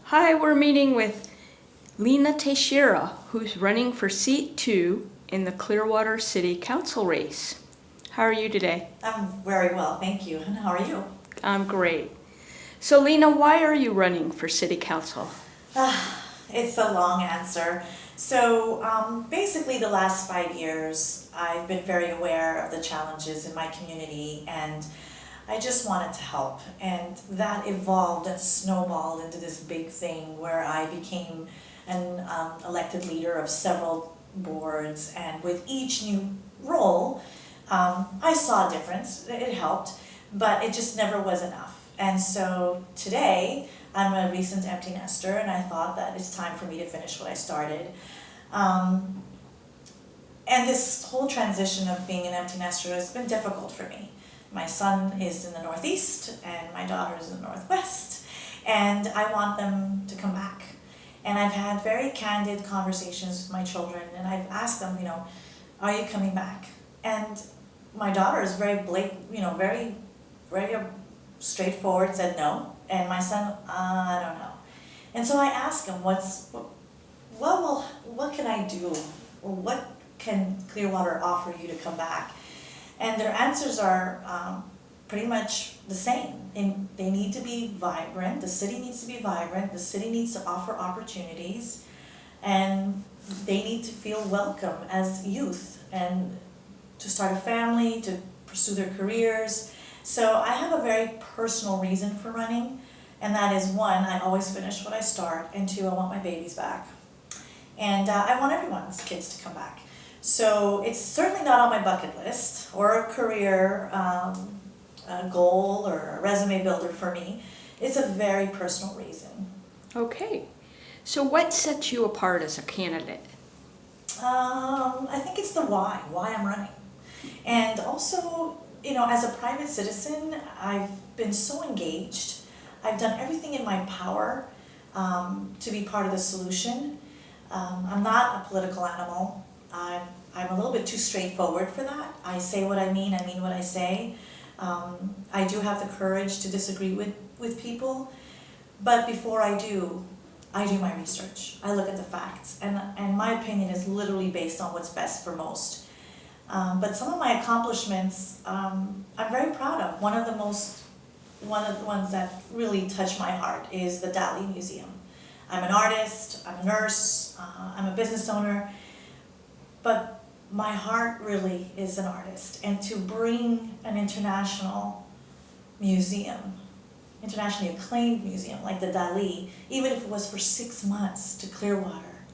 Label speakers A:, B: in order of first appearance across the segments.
A: Hi, we're meeting with Lina Teixeira, who's running for seat 2 in the Clearwater City Council race. How are you today?
B: I'm very well, thank you. And how are you?
A: I'm great. So Lina, why are you running for City Council?
B: It's a long answer. So basically the last 5 years, I've been very aware of the challenges in my community and I just wanted to help. And that evolved and snowballed into this big thing where I became an elected leader of several boards, and with each new role, I saw a difference. It helped, but it just never was enough. And so today, I'm a recent empty nester, and I thought that it's time for me to finish what I started. And this whole transition of being an empty nester has been difficult for me. My son is in the Northeast, and my daughter is in the Northwest, and I want them to come back. And I've had very candid conversations with my children, and I've asked them, are you coming back? And my daughter is very very straightforward, said no. And my son, I don't know. And so I asked him, what can I do? Or what can Clearwater offer you to come back? And their answers are pretty much the same. And they need to be vibrant, the city needs to be vibrant, the city needs to offer opportunities, and they need to feel welcome as youth and to start a family, to pursue their careers. So I have a very personal reason for running, and that is, one, I always finish what I start, and two, I want my babies back. And I want everyone's kids to come back. So it's certainly not on my bucket list or a career goal or a resume builder for me. It's a very personal reason.
A: Okay. So what sets you apart as a candidate?
B: I think it's the why I'm running. And also, as a private citizen, I've been so engaged. I've done everything in my power to be part of the solution. I'm not a political animal. I'm a little bit too straightforward for that. I say what I mean what I say. I do have the courage to disagree with people, but before I do my research. I look at the facts, and my opinion is literally based on what's best for most. But some of my accomplishments, I'm very proud of. One of the ones that really touch my heart is the Dali Museum. I'm an artist, I'm a nurse, I'm a business owner, but my heart really is an artist. And to bring an international museum, internationally acclaimed museum like the Dali, even if it was for 6 months, to Clearwater,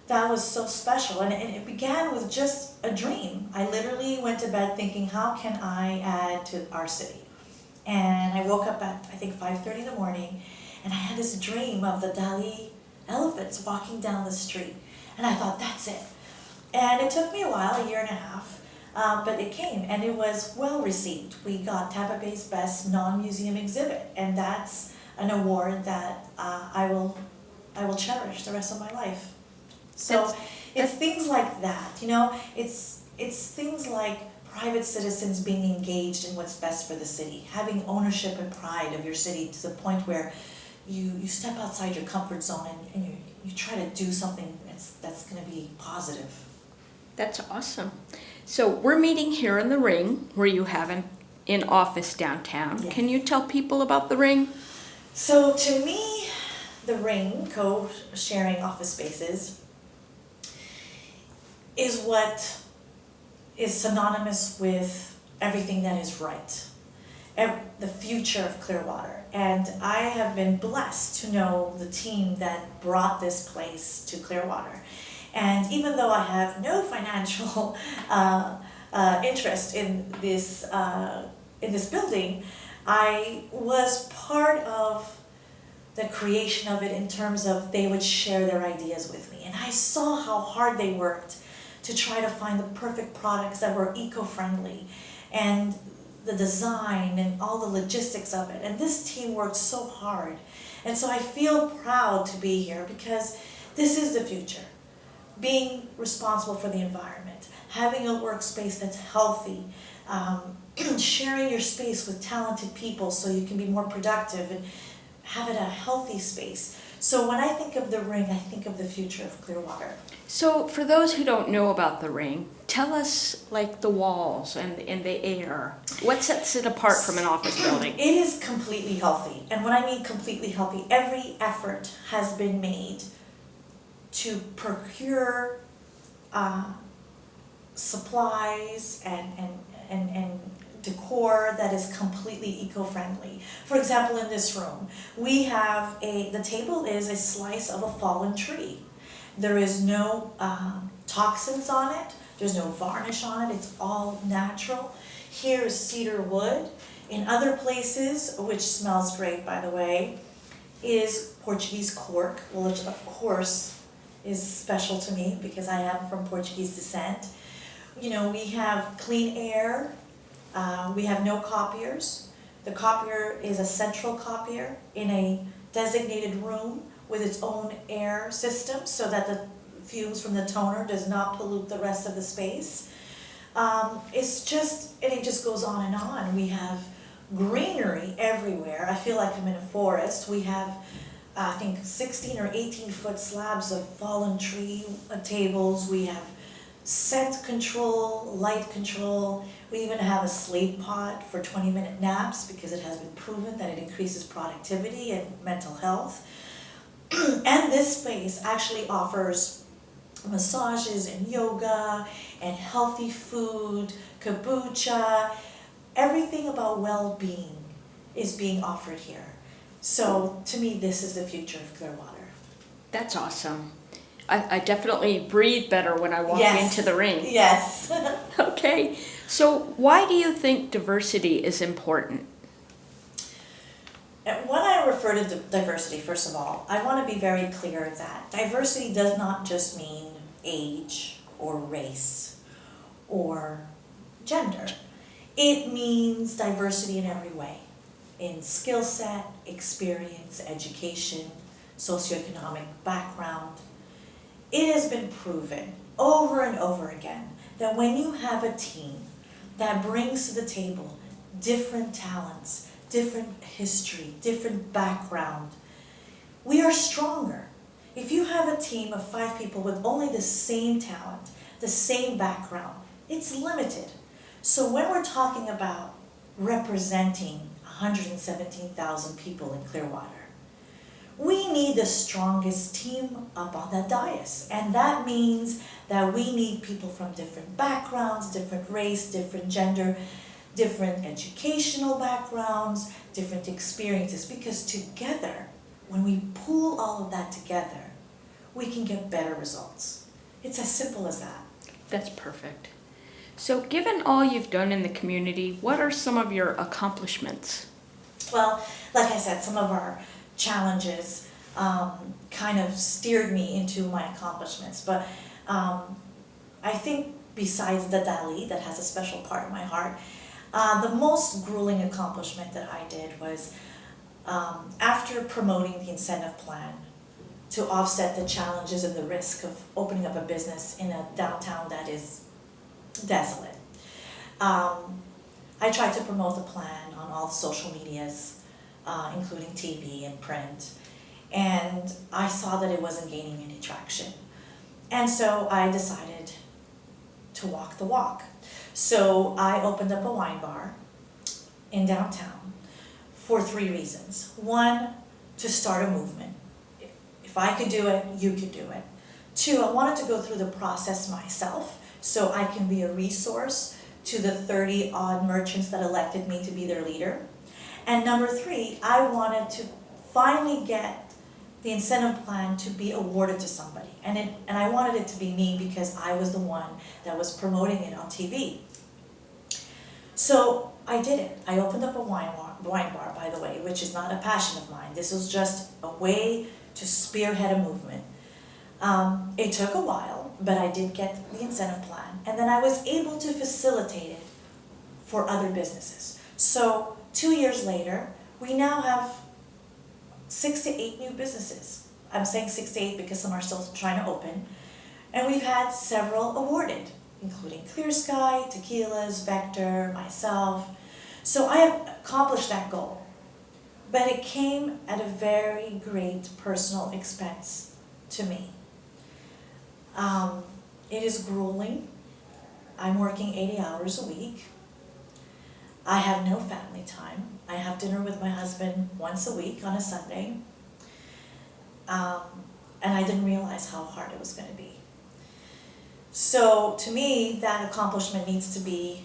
B: that was so special. And it began with just a dream. I literally went to bed thinking, how can I add to our city? And I woke up at, I think, 5:30 in the morning, and I had this dream of the Dali elephants walking down the street. And I thought, that's it. And it took me a while, a year and a half, but it came, and it was well received. We got Tampa Bay's best non-museum exhibit, and that's an award that I will cherish the rest of my life. So it's things like that, it's things like private citizens being engaged in what's best for the city, having ownership and pride of your city to the point where you step outside your comfort zone and you try to do something that's going to be positive.
A: That's awesome. So we're meeting here in the Ring, where you have an in-office downtown.
B: Yes.
A: Can you tell people about the Ring?
B: So to me, the Ring, co-sharing office spaces, is what is synonymous with everything that is right, the future of Clearwater. And I have been blessed to know the team that brought this place to Clearwater. And even though I have no financial interest in this building, I was part of the creation of it in terms of they would share their ideas with me. And I saw how hard they worked to try to find the perfect products that were eco-friendly, and the design and all the logistics of it. And this team worked so hard. And so I feel proud to be here because this is the future. Being responsible for the environment, having a workspace that's healthy, sharing your space with talented people so you can be more productive and have it a healthy space. So when I think of the ring, I think of the future of Clearwater.
A: So for those who don't know about the ring, tell us like the walls and the air. What sets it apart from an office building?
B: It is completely healthy. And when I mean completely healthy, every effort has been made to procure supplies and decor that is completely eco-friendly. For example, in this room, we have the table is a slice of a fallen tree. There is no toxins on it, there's no varnish on it, it's all natural. Here is cedar wood. In other places, which smells great by the way, is Portuguese cork, which of course is special to me because I am from Portuguese descent. You know, we have clean air, we have no copiers. The copier is a central copier in a designated room with its own air system so that the fumes from the toner does not pollute the rest of the space. It just goes on and on. We have greenery everywhere. I feel like I'm in a forest. We have, I think, 16 or 18-foot slabs of fallen tree tables. We have scent control, light control. We even have a sleep pod for 20-minute naps because it has been proven that it increases productivity and mental health. And this space actually offers massages and yoga and healthy food, kombucha. Everything about well-being is being offered here. So to me, this is the future of Clearwater.
A: That's awesome. I definitely breathe better when I walk
B: Yes.
A: into the ring.
B: Yes.
A: Okay, so why do you think diversity is important?
B: And when I refer to diversity, first of all, I want to be very clear that diversity does not just mean age or race or gender. It means diversity in every way, in skill set, experience, education, socioeconomic background. It has been proven over and over again that when you have a team that brings to the table different talents, different history, different background, we are stronger. If you have a team of 5 people with only the same talent, the same background, it's limited. So when we're talking about representing 117,000 people in Clearwater, we need the strongest team up on that dais. And that means that we need people from different backgrounds, different race, different gender, different educational backgrounds, different experiences, because together, when we pool all of that together, we can get better results. It's as simple as that.
A: That's perfect. So given all you've done in the community, what are some of your accomplishments?
B: Well, like I said, some of our challenges kind of steered me into my accomplishments, but I think besides the Dali, that has a special part in my heart, the most grueling accomplishment that I did was after promoting the incentive plan to offset the challenges and the risk of opening up a business in a downtown that is desolate. I tried to promote the plan on all the social medias, including TV and print, and I saw that it wasn't gaining any traction. And so I decided to walk the walk. So I opened up a wine bar in downtown for 3 reasons. 1, to start a movement. If I could do it, you could do it. 2, I wanted to go through the process myself so I can be a resource to the 30-odd merchants that elected me to be their leader. And number 3, I wanted to finally get the incentive plan to be awarded to somebody. And I wanted it to be me because I was the one that was promoting it on TV. So I did it. I opened up a wine bar, by the way, which is not a passion of mine. This was just a way to spearhead a movement. It took a while, but I did get the incentive plan. And then I was able to facilitate it for other businesses. So 2 years later, we now have 6 to 8 new businesses. I'm saying 6 to 8 because some are still trying to open. And we've had several awarded, including Clear Sky, Tequilas, Vector, myself. So I have accomplished that goal. but it came at a very great personal expense to me. It is grueling. I'm working 80 hours a week. I have no family time. I have dinner with my husband once a week on a Sunday. And I didn't realize how hard it was going to be. So to me, that accomplishment needs to be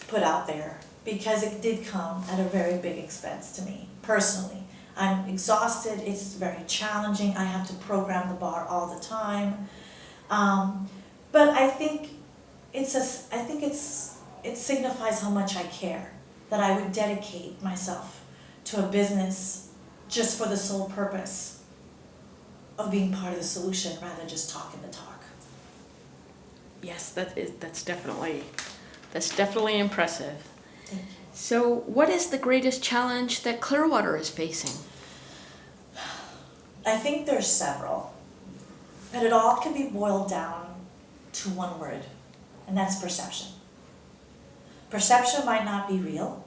B: put out there because it did come at a very big expense to me, personally. I'm exhausted, it's very challenging, I have to program the bar all the time. But I think it signifies how much I care, that I would dedicate myself to a business just for the sole purpose of being part of the solution rather than just talking the talk.
A: Yes, that's definitely impressive.
B: Thank you.
A: So, what is the greatest challenge that Clearwater is facing?
B: I think there's several, but it all can be boiled down to one word, and that's perception. Perception might not be real,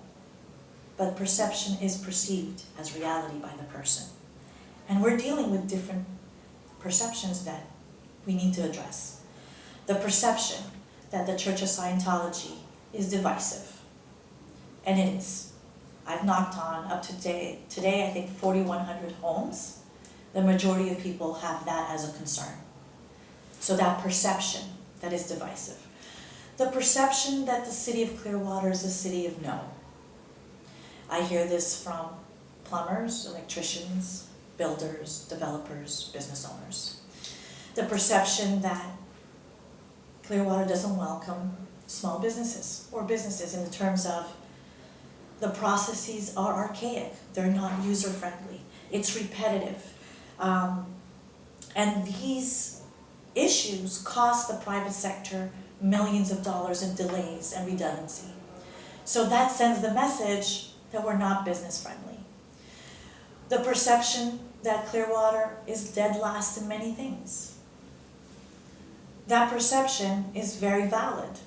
B: but perception is perceived as reality by the person. And we're dealing with different perceptions that we need to address. The perception that the Church of Scientology is divisive, and it is. I've knocked on up to today I think 4,100 homes. The majority of people have that as a concern. So that perception that is divisive. The perception that the city of Clearwater is a city of no. I hear this from plumbers, electricians, builders, developers, business owners. The perception that Clearwater doesn't welcome small businesses or businesses in the terms of the processes are archaic, they're not user-friendly, it's repetitive. And these issues cost the private sector millions of dollars in delays and redundancy. So that sends the message that we're not business friendly. The perception that Clearwater is dead last in many things. That perception is very valid.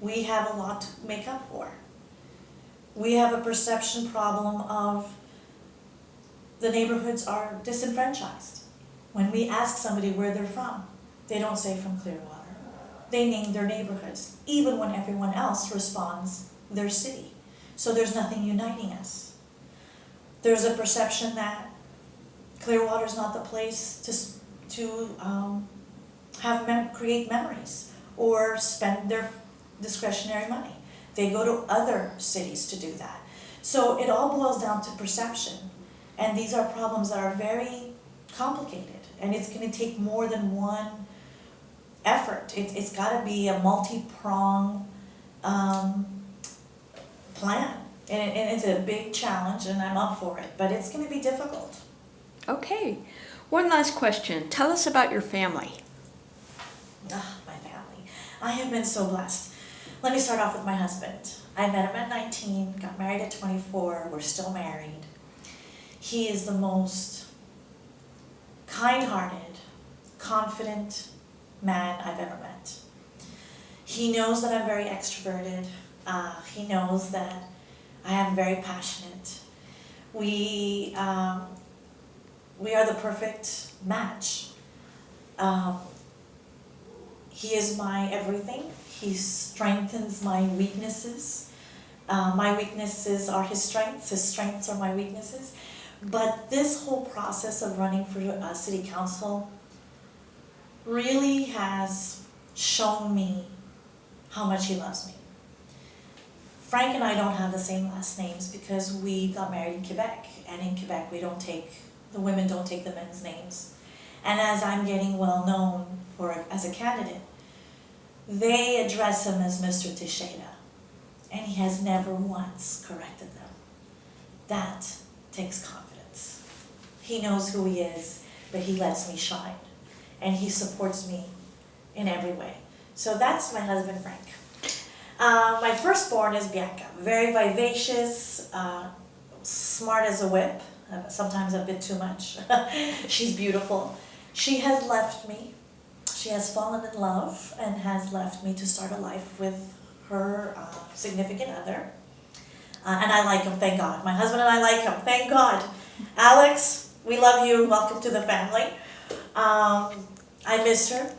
B: We have a lot to make up for. We have a perception problem of the neighborhoods are disenfranchised. When we ask somebody where they're from, they don't say from Clearwater. They name their neighborhoods, even when everyone else responds their city. So there's nothing uniting us. There's a perception that Clearwater is not the place to create memories or spend their discretionary money. They go to other cities to do that. So it all boils down to perception. And these are problems that are very complicated. And it's going to take more than one effort. It's got to be a multi-pronged plan. And it's a big challenge, and I'm up for it. But it's going to be difficult.
A: Okay. One last question. Tell us about your family.
B: My family. I have been so blessed. Let me start off with my husband. I met him at 19, got married at 24, we're still married. He is the most kind-hearted, confident man I've ever met. He knows that I'm very extroverted. He knows that I am very passionate. We are the perfect match. He is my everything. He strengthens my weaknesses. My weaknesses are his strengths are my weaknesses. But this whole process of running for city council really has shown me how much he loves me. Frank and I don't have the same last names because we got married in Quebec, and in Quebec the women don't take the men's names. And as I'm getting well known as a candidate, they address him as Mr. Teixeira, and he has never once corrected them. That takes confidence. He knows who he is, but he lets me shine, and he supports me in every way. So that's my husband, Frank. My firstborn is Bianca, very vivacious, smart as a whip, sometimes a bit too much. She's beautiful. She has left me. She has fallen in love and has left me to start a life with her significant other. And I like him, thank God. My husband and I like him, thank God. Alex, we love you. Welcome to the family. I miss her.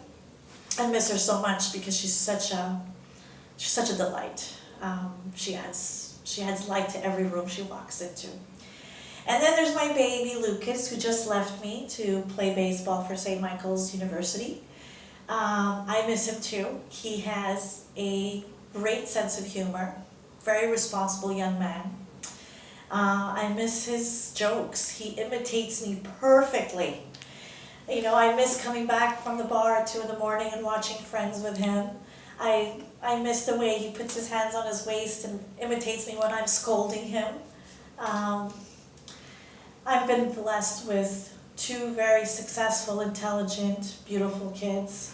B: I miss her so much because she's such a delight. She adds light to every room she walks into. And then there's my baby Lucas, who just left me to play baseball for St. Michael's University. I miss him too. He has a great sense of humor, very responsible young man. I miss his jokes. He imitates me perfectly. You know, I miss coming back from the bar at 2 a.m. and watching Friends with him. I miss the way he puts his hands on his waist and imitates me when I'm scolding him. I've been blessed with 2 very successful, intelligent, beautiful kids,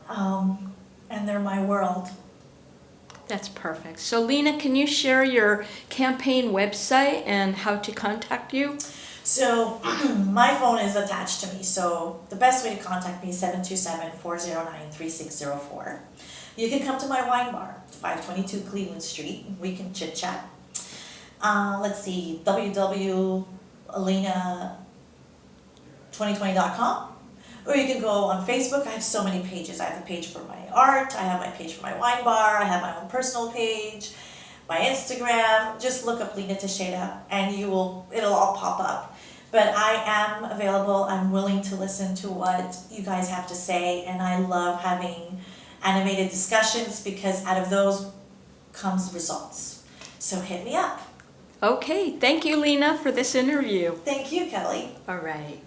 B: and they're my world.
A: That's perfect. So Lina, can you share your campaign website and how to contact you?
B: So my phone is attached to me, so the best way to contact me is 727-409-3604. You can come to my wine bar, 522 Cleveland Street. We can chit chat. Let's see, www.alina2020.com. Or you can go on Facebook. I have so many pages. I have a page for my art, I have my page for my wine bar, I have my own personal page, my Instagram. Just look up Lina Teixeira and it'll all pop up. But I am available. I'm willing to listen to what you guys have to say, and I love having animated discussions because out of those comes results. So hit me up.
A: Okay, thank you, Lina, for this interview.
B: Thank you, Kelly.
A: All right.